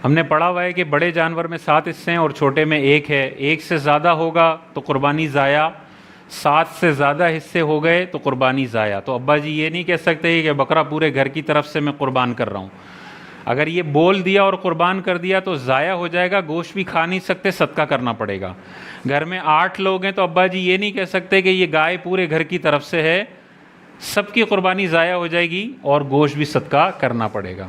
ہم نے پڑھا ہوا ہے کہ بڑے جانور میں 7 حصے ہیں اور چھوٹے میں 1 ہے. 1 سے زیادہ ہوگا تو قربانی ضائع، 7 سے زیادہ حصے ہو گئے تو قربانی ضائع. تو ابا جی یہ نہیں کہہ سکتے کہ بکرا پورے گھر کی طرف سے میں قربان کر رہا ہوں. اگر یہ بول دیا اور قربان کر دیا تو ضائع ہو جائے گا، گوشت بھی کھا نہیں سکتے، صدقہ کرنا پڑے گا. گھر میں 8 لوگ ہیں تو ابا جی یہ نہیں کہہ سکتے کہ یہ گائے پورے گھر کی طرف سے ہے، سب کی قربانی ضائع ہو جائے گی اور گوشت بھی صدقہ کرنا پڑے گا.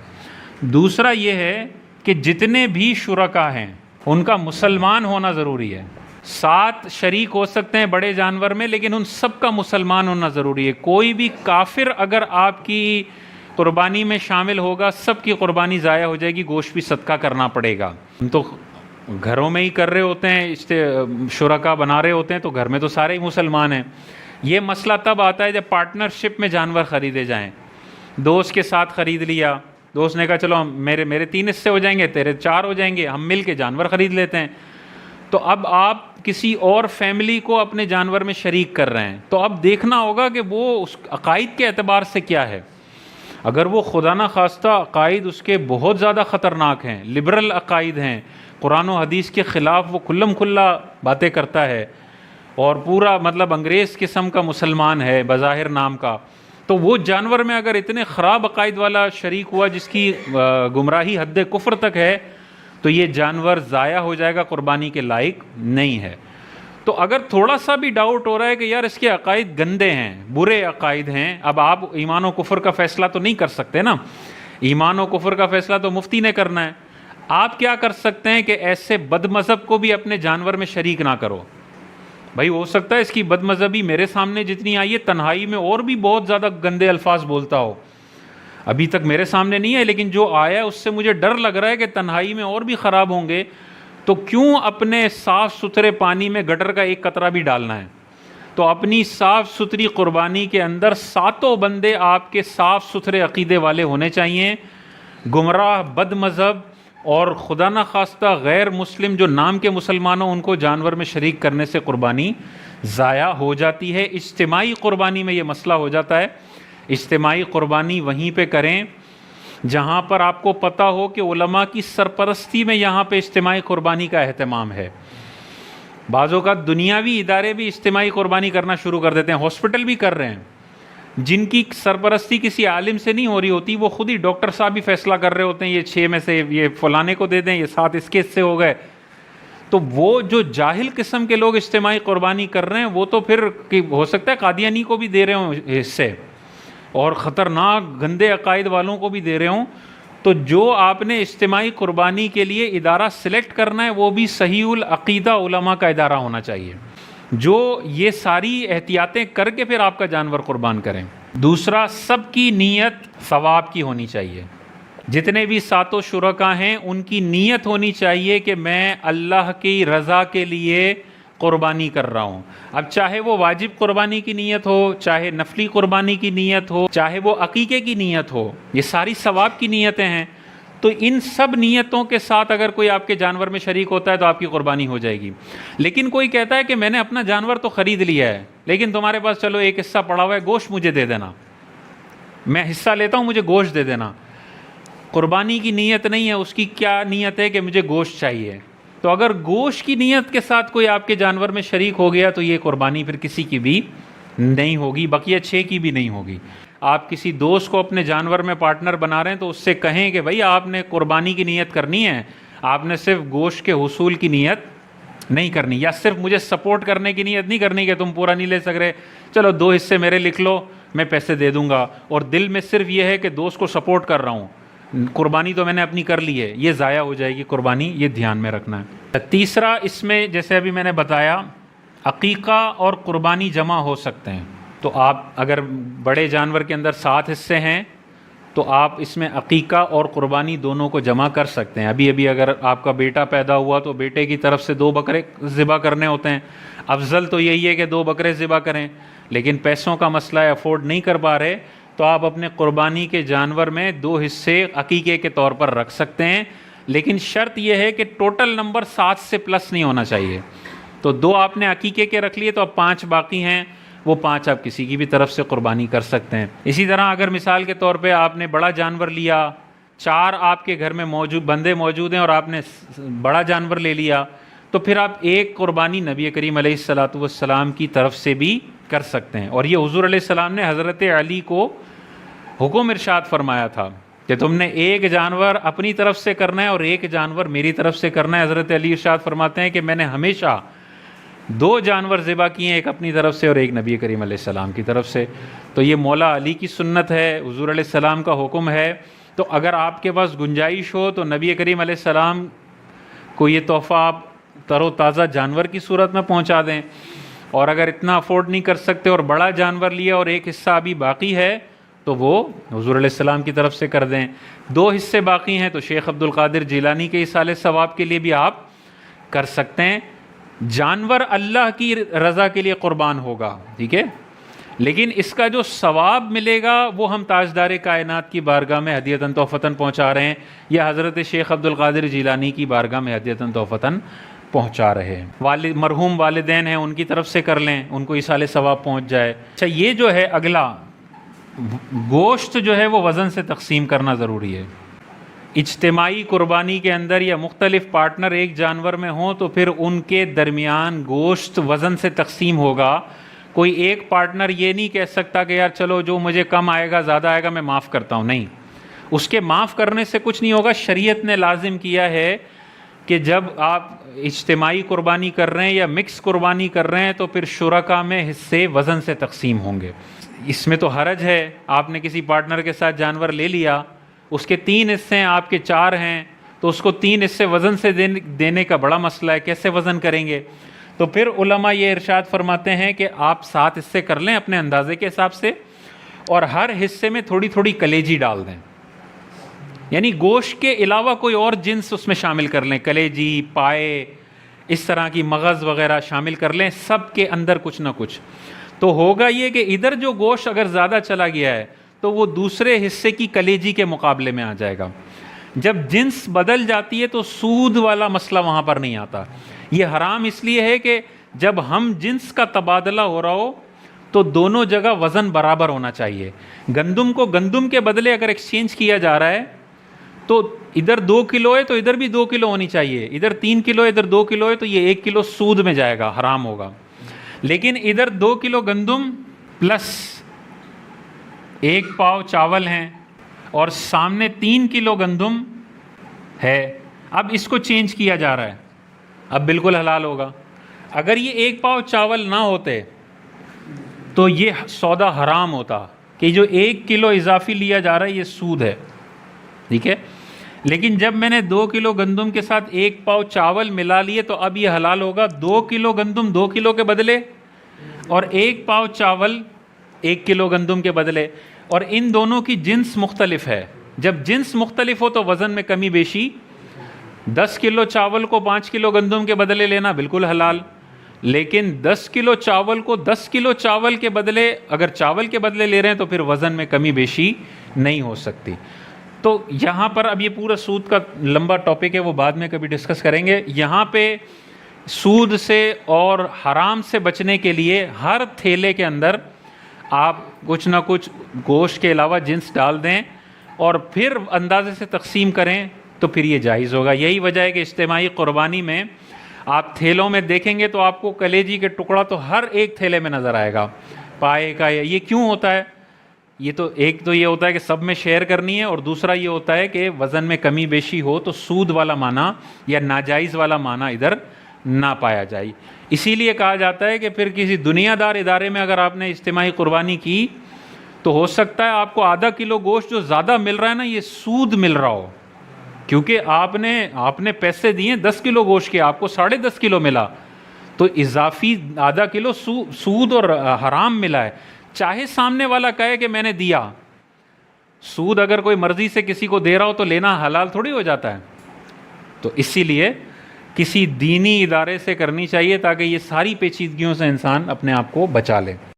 دوسرا یہ ہے کہ جتنے بھی شرکا ہیں ان کا مسلمان ہونا ضروری ہے. 7 شریک ہو سکتے ہیں بڑے جانور میں، لیکن ان سب کا مسلمان ہونا ضروری ہے. کوئی بھی کافر اگر آپ کی قربانی میں شامل ہوگا، سب کی قربانی ضائع ہو جائے گی، گوشت بھی صدقہ کرنا پڑے گا. ہم تو گھروں میں ہی کر رہے ہوتے ہیں، شرکا بنا رہے ہوتے ہیں، تو گھر میں تو سارے ہی مسلمان ہیں. یہ مسئلہ تب آتا ہے جب پارٹنرشپ میں جانور خریدے جائیں. دوست کے ساتھ خرید لیا، دوست نے کہا چلو میرے 3 حصے ہو جائیں گے، تیرے 4 ہو جائیں گے، ہم مل کے جانور خرید لیتے ہیں. تو اب آپ کسی اور فیملی کو اپنے جانور میں شریک کر رہے ہیں، تو اب دیکھنا ہوگا کہ وہ اس عقائد کے اعتبار سے کیا ہے. اگر وہ خدا نہ خواستہ عقائد اس کے بہت زیادہ خطرناک ہیں، لبرل عقائد ہیں، قرآن و حدیث کے خلاف وہ کھلم کھلا باتیں کرتا ہے اور پورا مطلب انگریز قسم کا مسلمان ہے بظاہر نام کا، تو وہ جانور میں اگر اتنے خراب عقائد والا شریک ہوا جس کی گمراہی حد کفر تک ہے، تو یہ جانور ضائع ہو جائے گا، قربانی کے لائق نہیں ہے. تو اگر تھوڑا سا بھی ڈاؤٹ ہو رہا ہے کہ یار اس کے عقائد گندے ہیں، برے عقائد ہیں، اب آپ ایمان و کفر کا فیصلہ تو نہیں کر سکتے نا، ایمان و کفر کا فیصلہ تو مفتی نے کرنا ہے. آپ کیا کر سکتے ہیں کہ ایسے بد مذہب کو بھی اپنے جانور میں شریک نہ کرو. بھائی ہو سکتا ہے اس کی بد مذہبی میرے سامنے جتنی آئی ہے، تنہائی میں اور بھی بہت زیادہ گندے الفاظ بولتا ہو، ابھی تک میرے سامنے نہیں ہے، لیکن جو آیا اس سے مجھے ڈر لگ رہا ہے کہ تنہائی میں اور بھی خراب ہوں گے. تو کیوں اپنے صاف ستھرے پانی میں گٹر کا ایک قطرہ بھی ڈالنا ہے؟ تو اپنی صاف ستھری قربانی کے اندر 7 بندے آپ کے صاف ستھرے عقیدے والے ہونے چاہیے. گمراہ، بد مذہب اور خدا نہ خواستہ غیر مسلم جو نام کے مسلمان ہوں، ان کو جانور میں شریک کرنے سے قربانی ضائع ہو جاتی ہے. اجتماعی قربانی میں یہ مسئلہ ہو جاتا ہے. اجتماعی قربانی وہیں پہ کریں جہاں پر آپ کو پتہ ہو کہ علماء کی سرپرستی میں یہاں پہ اجتماعی قربانی کا اہتمام ہے. بعض اوقات دنیاوی ادارے بھی اجتماعی قربانی کرنا شروع کر دیتے ہیں، ہاسپٹل بھی کر رہے ہیں، جن کی سرپرستی کسی عالم سے نہیں ہو رہی ہوتی، وہ خود ہی ڈاکٹر صاحب بھی فیصلہ کر رہے ہوتے ہیں یہ 6 میں سے یہ فلانے کو دے دیں، یہ 7 اس کے حصے ہو گئے. تو وہ جو جاہل قسم کے لوگ اجتماعی قربانی کر رہے ہیں، وہ تو پھر ہو سکتا ہے قادیانی کو بھی دے رہے ہوں حصے اور خطرناک گندے عقائد والوں کو بھی دے رہے ہوں. تو جو آپ نے اجتماعی قربانی کے لیے ادارہ سلیکٹ کرنا ہے، وہ بھی صحیح العقیدہ علماء کا ادارہ ہونا چاہیے، جو یہ ساری احتیاطیں کر کے پھر آپ کا جانور قربان کریں. دوسرا، سب کی نیت ثواب کی ہونی چاہیے. جتنے بھی 7 شرکا ہیں ان کی نیت ہونی چاہیے کہ میں اللہ کی رضا کے لیے قربانی کر رہا ہوں. اب چاہے وہ واجب قربانی کی نیت ہو، چاہے نفلی قربانی کی نیت ہو، چاہے وہ عقیقے کی نیت ہو، یہ ساری ثواب کی نیتیں ہیں. تو ان سب نیتوں کے ساتھ اگر کوئی آپ کے جانور میں شریک ہوتا ہے تو آپ کی قربانی ہو جائے گی. لیکن کوئی کہتا ہے کہ میں نے اپنا جانور تو خرید لیا ہے، لیکن تمہارے پاس چلو ایک حصہ پڑا ہوا ہے، گوشت مجھے دے دینا، میں حصہ لیتا ہوں، مجھے گوشت دے دینا. قربانی کی نیت نہیں ہے، اس کی کیا نیت ہے کہ مجھے گوشت چاہیے. تو اگر گوشت کی نیت کے ساتھ کوئی آپ کے جانور میں شریک ہو گیا تو یہ قربانی پھر کسی کی بھی نہیں ہوگی، بقیہ 6 کی بھی نہیں ہوگی. آپ کسی دوست کو اپنے جانور میں پارٹنر بنا رہے ہیں تو اس سے کہیں کہ بھائی آپ نے قربانی کی نیت کرنی ہے، آپ نے صرف گوشت کے حصول کی نیت نہیں کرنی، یا صرف مجھے سپورٹ کرنے کی نیت نہیں کرنی کہ تم پورا نہیں لے سک رہے، چلو 2 حصے میرے لکھ لو، میں پیسے دے دوں گا، اور دل میں صرف یہ ہے کہ دوست کو سپورٹ کر رہا ہوں، قربانی تو میں نے اپنی کر لی ہے، یہ ضائع ہو جائے گی قربانی. یہ دھیان میں رکھنا ہے. تیسرا، اس میں جیسے ابھی میں نے بتایا عقیقہ اور قربانی جمع ہو سکتے ہیں. تو آپ اگر بڑے جانور کے اندر 7 حصے ہیں تو آپ اس میں عقیقہ اور قربانی دونوں کو جمع کر سکتے ہیں. ابھی اگر آپ کا بیٹا پیدا ہوا تو بیٹے کی طرف سے 2 بکرے ذبح کرنے ہوتے ہیں. افضل تو یہی ہے کہ 2 بکرے ذبح کریں، لیکن پیسوں کا مسئلہ ہے، افورڈ نہیں کر پا رہے، تو آپ اپنے قربانی کے جانور میں 2 حصے عقیقے کے طور پر رکھ سکتے ہیں. لیکن شرط یہ ہے کہ ٹوٹل نمبر 7 سے پلس نہیں ہونا چاہیے. تو 2 آپ نے عقیقے کے رکھ لیے تو اب 5 باقی ہیں، وہ 5 آپ کسی کی بھی طرف سے قربانی کر سکتے ہیں. اسی طرح اگر مثال کے طور پہ آپ نے بڑا جانور لیا 4 آپ کے گھر میں بندے موجود ہیں اور آپ نے بڑا جانور لے لیا، تو پھر آپ ایک قربانی نبی کریم علیہ الصلاۃ والسلام کی طرف سے بھی کر سکتے ہیں۔ اور یہ حضور علیہ السلام نے حضرت علی کو حکم ارشاد فرمایا تھا کہ تم نے ایک جانور اپنی طرف سے کرنا ہے اور ایک جانور میری طرف سے کرنا ہے۔ حضرت علی ارشاد فرماتے ہیں کہ میں نے ہمیشہ 2 جانور ذبح کیے ہیں، ایک اپنی طرف سے اور ایک نبی کریم علیہ السلام کی طرف سے۔ تو یہ مولا علی کی سنت ہے، حضور علیہ السلام کا حکم ہے۔ تو اگر آپ کے پاس گنجائش ہو تو نبی کریم علیہ السلام کو یہ تحفہ آپ تر و تازہ جانور کی صورت میں پہنچا دیں، اور اگر اتنا افورڈ نہیں کر سکتے اور بڑا جانور لیا اور ایک حصہ ابھی باقی ہے تو وہ حضور علیہ السلام کی طرف سے کر دیں۔ 2 حصے باقی ہیں تو شیخ عبد القادر جیلانی کے ایصال ثواب کے لیے بھی آپ کر سکتے ہیں۔ جانور اللہ کی رضا کے لیے قربان ہوگا، ٹھیک ہے، لیکن اس کا جو ثواب ملے گا وہ ہم تاجدار کائنات کی بارگاہ میں ہدیۃً تحفتاً پہنچا رہے ہیں، یا حضرت شیخ عبد القادر جیلانی کی بارگاہ میں ہدیۃً تحفتاً پہنچا رہے ہیں۔ مرحوم والدین ہیں ان کی طرف سے کر لیں، ان کو ایصال ثواب پہنچ جائے۔ اچھا، یہ جو ہے اگلا گوشت جو ہے وہ وزن سے تقسیم کرنا ضروری ہے۔ اجتماعی قربانی کے اندر یا مختلف پارٹنر ایک جانور میں ہوں تو پھر ان کے درمیان گوشت وزن سے تقسیم ہوگا۔ کوئی ایک پارٹنر یہ نہیں کہہ سکتا کہ یار چلو جو مجھے کم آئے گا زیادہ آئے گا میں معاف کرتا ہوں، نہیں، اس کے معاف کرنے سے کچھ نہیں ہوگا۔ شریعت نے لازم کیا ہے کہ جب آپ اجتماعی قربانی کر رہے ہیں یا مکس قربانی کر رہے ہیں تو پھر شرکا میں حصے وزن سے تقسیم ہوں گے۔ اس میں تو حرج ہے، آپ نے کسی پارٹنر کے ساتھ جانور لے لیا، اس کے 3 حصے ہیں، آپ کے 4 ہیں، تو اس کو 3 حصے وزن سے دینے کا بڑا مسئلہ ہے، کیسے وزن کریں گے؟ تو پھر علماء یہ ارشاد فرماتے ہیں کہ آپ 7 حصے کر لیں اپنے اندازے کے حساب سے، اور ہر حصے میں تھوڑی تھوڑی کلیجی ڈال دیں، یعنی گوشت کے علاوہ کوئی اور جنس اس میں شامل کر لیں، کلیجی، پائے، اس طرح کی مغز وغیرہ شامل کر لیں، سب کے اندر کچھ نہ کچھ۔ تو ہوگا یہ کہ ادھر جو گوشت اگر زیادہ چلا گیا ہے تو وہ دوسرے حصے کی کلیجی کے مقابلے میں آ جائے گا۔ جب جنس بدل جاتی ہے تو سود والا مسئلہ وہاں پر نہیں آتا۔ یہ حرام اس لیے ہے کہ جب ہم جنس کا تبادلہ ہو رہا ہو تو دونوں جگہ وزن برابر ہونا چاہیے۔ گندم کو گندم کے بدلے اگر ایکسچینج کیا جا رہا ہے تو ادھر 2 کلو ہے تو ادھر بھی 2 کلو ہونی چاہیے، ادھر 3 کلو ہے ادھر 2 کلو ہے تو یہ 1 کلو سود میں جائے گا، حرام ہوگا۔ لیکن ادھر 2 کلو گندم پلس 1 پاؤ چاول ہیں اور سامنے 3 کلو گندم ہے، اب اس کو چینج کیا جا رہا ہے، اب بالکل حلال ہوگا۔ اگر یہ 1 پاؤ چاول نہ ہوتے تو یہ سودا حرام ہوتا کہ جو 1 کلو اضافی لیا جا رہا ہے یہ سود ہے، ٹھیک ہے۔ لیکن جب میں نے 2 کلو گندم کے ساتھ 1 پاؤ چاول ملا لیے تو اب یہ حلال ہوگا۔ 2 کلو گندم 2 کلو کے بدلے اور 1 پاؤ چاول 1 کلو گندم کے بدلے، اور ان دونوں کی جنس مختلف ہے۔ جب جنس مختلف ہو تو وزن میں کمی بیشی، 10 کلو چاول کو 5 کلو گندم کے بدلے لینا بالکل حلال، لیکن 10 کلو چاول کو 10 کلو چاول کے بدلے اگر چاول کے بدلے لے رہے ہیں تو پھر وزن میں کمی بیشی نہیں ہو سکتی۔ تو یہاں پر اب یہ پورا سود کا لمبا ٹاپک ہے، وہ بعد میں کبھی ڈسکس کریں گے۔ یہاں پہ سود سے اور حرام سے بچنے کے لیے ہر تھیلے کے اندر آپ کچھ نہ کچھ گوشت کے علاوہ جنس ڈال دیں اور پھر اندازے سے تقسیم کریں تو پھر یہ جائز ہوگا۔ یہی وجہ ہے کہ اجتماعی قربانی میں آپ تھیلوں میں دیکھیں گے تو آپ کو کلیجی کے ٹکڑا تو ہر ایک تھیلے میں نظر آئے گا، پائے کا۔ یہ کیوں ہوتا ہے؟ یہ تو ایک تو یہ ہوتا ہے کہ سب میں شیئر کرنی ہے، اور دوسرا یہ ہوتا ہے کہ وزن میں کمی بیشی ہو تو سود والا معنی یا ناجائز والا معنی ادھر نہ پایا جائے۔ اسی لیے کہا جاتا ہے کہ پھر کسی دنیا دار ادارے میں اگر آپ نے اجتماعی قربانی کی تو ہو سکتا ہے آپ کو ½ کلو گوشت جو زیادہ مل رہا ہے نا یہ سود مل رہا ہو، کیونکہ آپ نے پیسے دیے 10 کلو گوشت کے، آپ کو 10.5 کلو ملا، تو اضافی ½ کلو سود اور حرام ملا ہے۔ چاہے سامنے والا کہے کہ میں نے دیا، سود اگر کوئی مرضی سے کسی کو دے رہا ہو تو لینا حلال تھوڑی ہو جاتا ہے۔ تو اسی لیے کسی دینی ادارے سے کرنی چاہیے تاکہ یہ ساری پیچیدگیوں سے انسان اپنے آپ کو بچا لے۔